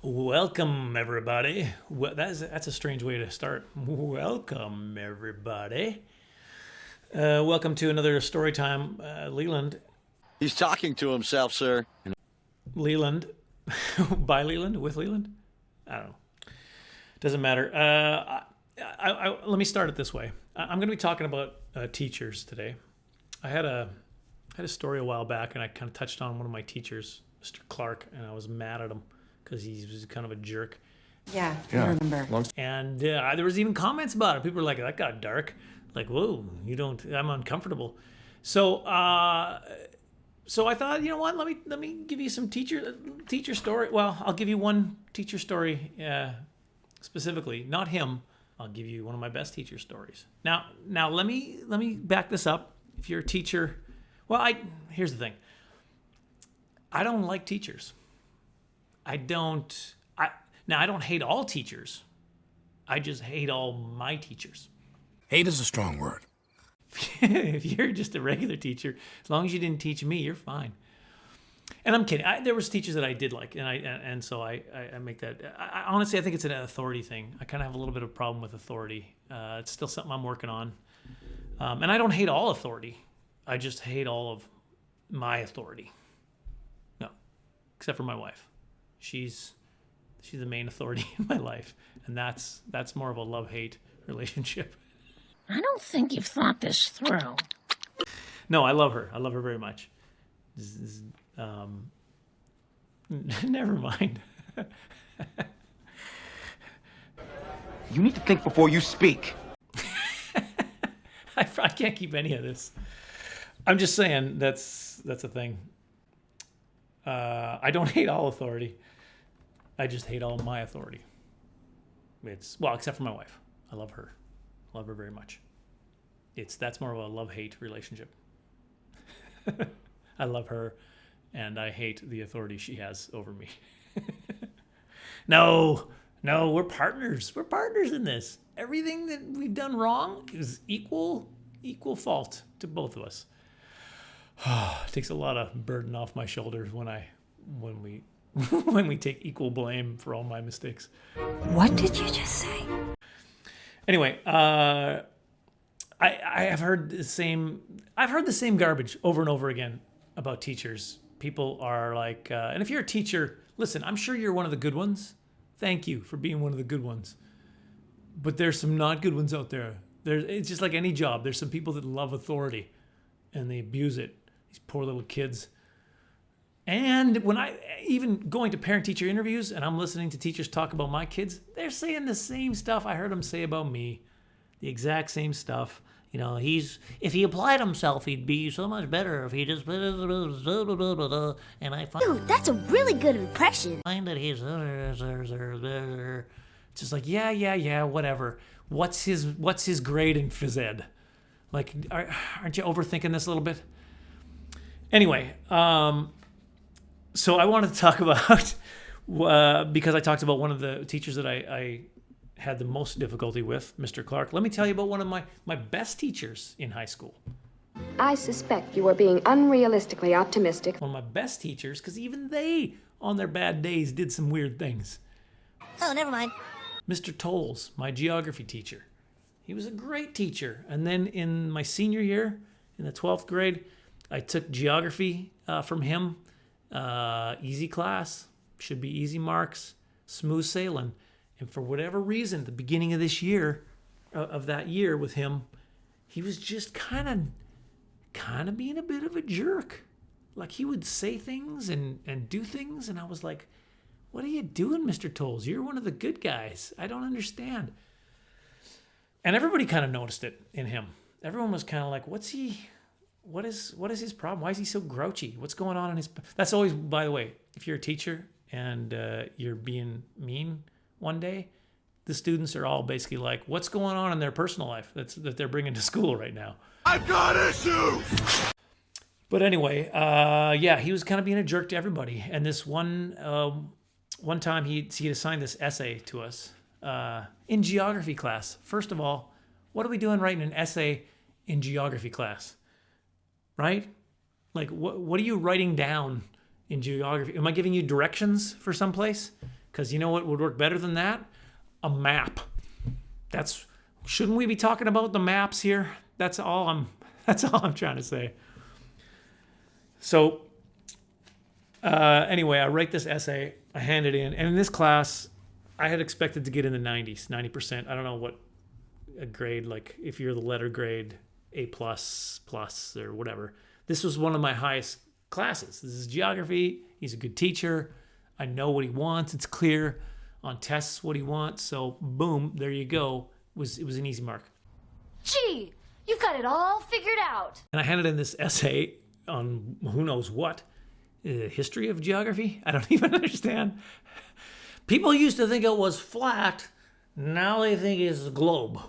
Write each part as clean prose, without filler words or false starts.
Welcome, everybody. That's a strange way to start. Welcome, everybody. Welcome to another story time. Leland. He's talking to himself, sir. Leland. By Leland? With Leland? I don't know. Doesn't matter. Let me start it this way. I'm going to be talking about teachers today. I had a story a while back, and I kind of touched on one of my teachers, Mr. Clark, and I was mad at him because he was kind of a jerk. Yeah. I remember. And there was even comments about it. People were like, that got dark. Like, whoa, I'm uncomfortable. So so I thought, you know what, let me give you some teacher story. Well, I'll give you one teacher story specifically, not him. I'll give you one of my best teacher stories. Now let me back this up. If you're a teacher, here's the thing. I don't like teachers. I don't hate all teachers. I just hate all my teachers. Hate is a strong word. If you're just a regular teacher, as long as you didn't teach me, you're fine. And I'm kidding. There was teachers that I did like, and so I make that. Honestly, I think it's an authority thing. I kind of have a little bit of a problem with authority. It's still something I'm working on. And I don't hate all authority. I just hate all of my authority. No, except for my wife. She's the main authority in my life, and that's more of a love-hate relationship. I don't think you've thought this through. No, I love her. I love her very much. Never mind. You need to think before you speak. I can't keep any of this. I'm just saying that's a thing. I don't hate all authority. I just hate all my authority. Except for my wife. I love her. Love her very much. That's more of a love-hate relationship. I love her, and I hate the authority she has over me. No, we're partners. We're partners in this. Everything that we've done wrong is equal fault to both of us. It takes a lot of burden off my shoulders when we take equal blame for all my mistakes. What did you just say? Anyway, I have heard the same garbage over and over again about teachers. People are like, and if you're a teacher, listen, I'm sure you're one of the good ones. Thank you for being one of the good ones. But there's some not good ones out there. It's just like any job. There's some people that love authority and they abuse it. These poor little kids. And when even going to parent-teacher interviews and I'm listening to teachers talk about my kids, they're saying the same stuff I heard them say about me. The exact same stuff. You know, if he applied himself, he'd be so much better if he just... And I find... Dude, that's a really good impression. Find that he's... Just like, yeah, whatever. What's his grade in phys ed? Like, aren't you overthinking this a little bit? Anyway, so I wanted to talk about, because I talked about one of the teachers that I had the most difficulty with, Mr. Clark. Let me tell you about one of my best teachers in high school. I suspect you are being unrealistically optimistic. One of my best teachers, because even they, on their bad days, did some weird things. Oh, never mind. Mr. Tolles, my geography teacher. He was a great teacher. And then in my senior year, in the 12th grade, I took geography from him. Easy class, should be easy marks, smooth sailing. And for whatever reason, at the beginning of this year, of that year with him, he was just kind of being a bit of a jerk. Like he would say things and do things, and I was like, what are you doing, Mr. Tolles? You're one of the good guys. I don't understand. And everybody kind of noticed it in him. Everyone was kind of like, what is his problem? Why is he so grouchy? What's going on in his... That's always, by the way, if you're a teacher and you're being mean one day, the students are all basically like, what's going on in their personal life that they're bringing to school right now? I've got issues! But anyway, he was kind of being a jerk to everybody. And this one time he'd assigned this essay to us in geography class. First of all, what are we doing writing an essay in geography class? Right? Like, what are you writing down in geography? Am I giving you directions for someplace? Because you know what would work better than that? A map. Shouldn't we be talking about the maps here? That's all I'm trying to say. So anyway, I write this essay, I hand it in, and in this class, I had expected to get in the 90s, 90%. I don't know what a grade, like if you're the letter grade, A+, plus, or whatever. This was one of my highest classes. This is geography. He's a good teacher. I know what he wants. It's clear on tests what he wants. So boom, there you go. It was an easy mark. Gee, you've got it all figured out. And I handed in this essay on who knows what. History of geography? I don't even understand. People used to think it was flat. Now they think it's a globe.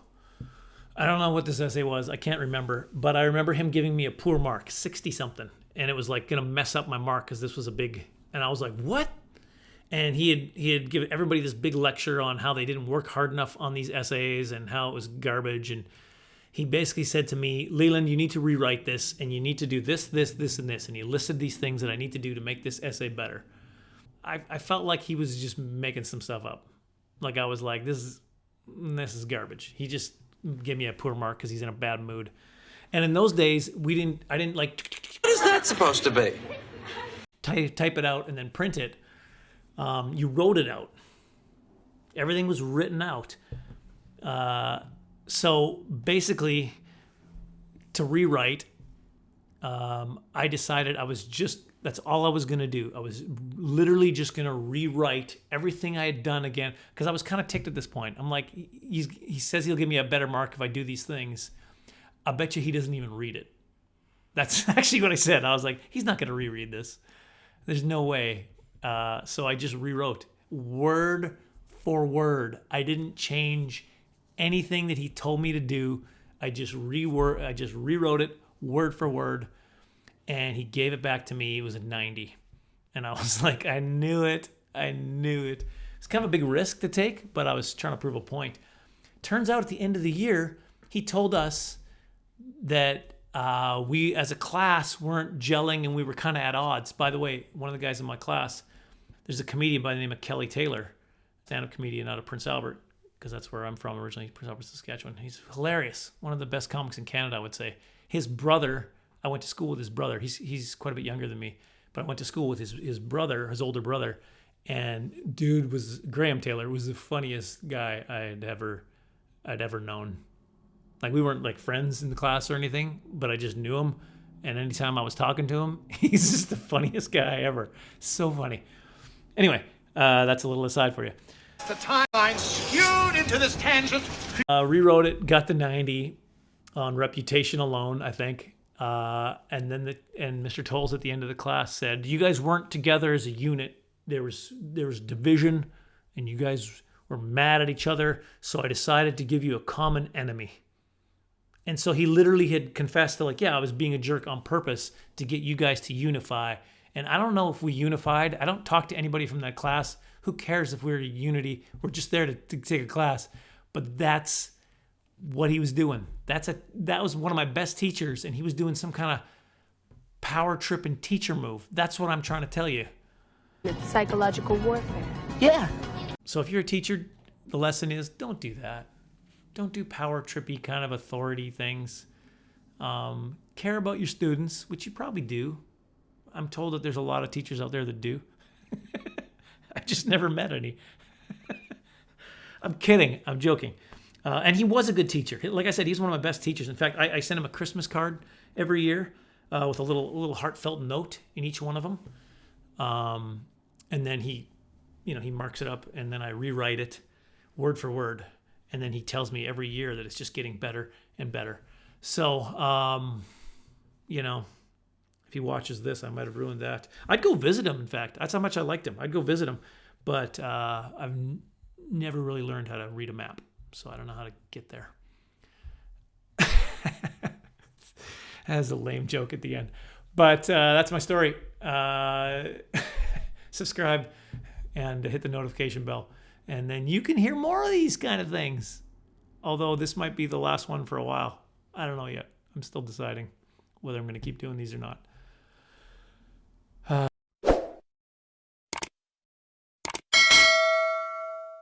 I don't know what this essay was. I can't remember. But I remember him giving me a poor mark, 60-something. And it was like going to mess up my mark because this was a big... And I was like, what? And he had given everybody this big lecture on how they didn't work hard enough on these essays and how it was garbage. And he basically said to me, Leland, you need to rewrite this, and you need to do this, this, this, and this. And he listed these things that I need to do to make this essay better. I felt like he was just making some stuff up. Like I was like, this is garbage. He just gave me a poor mark because he's in a bad mood. And in those days, I didn't like... What is that supposed to be? Type it out and then print it. You wrote it out. Everything was written out. So basically, to rewrite, I decided that's all I was going to do. I was literally just going to rewrite everything I had done again, because I was kind of ticked at this point. I'm like, he says he'll give me a better mark if I do these things. I bet you he doesn't even read it. That's actually what I said. I was like, he's not going to reread this. There's no way. So I just rewrote word for word. I didn't change anything that he told me to do. I just rewrote it word for word, and he gave it back to me. It was a 90. And I was like, I knew it. It's kind of a big risk to take, but I was trying to prove a point. Turns out at the end of the year, he told us that we as a class weren't gelling and we were kind of at odds. By the way, one of the guys in my class, there's a comedian by the name of Kelly Taylor, stand-up comedian out of Prince Albert, because that's where I'm from originally, Prince Albert, Saskatchewan. He's hilarious. One of the best comics in Canada, I would say. His brother, I went to school with his brother. He's quite a bit younger than me, but I went to school with his brother, his older brother. And Graham Taylor was the funniest guy I'd ever known. Like, we weren't like friends in the class or anything, but I just knew him. And anytime I was talking to him, he's just the funniest guy ever. So funny. Anyway, that's a little aside for you. The timeline skewed into this tangent. Rewrote it, got the 90 on reputation alone, I think. And then Mr. Tolles at the end of the class said, you guys weren't together as a unit. There was division, and you guys were mad at each other. So I decided to give you a common enemy. And so he literally had confessed to, like, yeah, I was being a jerk on purpose to get you guys to unify. And I don't know if we unified. I don't talk to anybody from that class. Who cares if we're a unity? We're just there to take a class. But that's what he was doing. That was one of my best teachers, and he was doing some kind of power tripping teacher move. That's what I'm trying to tell you. It's psychological warfare. Yeah. So if you're a teacher, the lesson is don't do that. Don't do power trippy kind of authority things. Care about your students, which you probably do. I'm told that there's a lot of teachers out there that do. I just never met any. I'm kidding. I'm joking. And he was a good teacher. Like I said, he's one of my best teachers. In fact, I send him a Christmas card every year with a little heartfelt note in each one of them. And then he marks it up, and then I rewrite it word for word. And then he tells me every year that it's just getting better and better. So, if he watches this, I might have ruined that. I'd go visit him, in fact. That's how much I liked him. I'd go visit him. But I've never really learned how to read a map, so I don't know how to get there. That's a lame joke at the end. But that's my story. Subscribe and hit the notification bell. And then you can hear more of these kind of things. Although this might be the last one for a while. I don't know yet. I'm still deciding whether I'm going to keep doing these or not.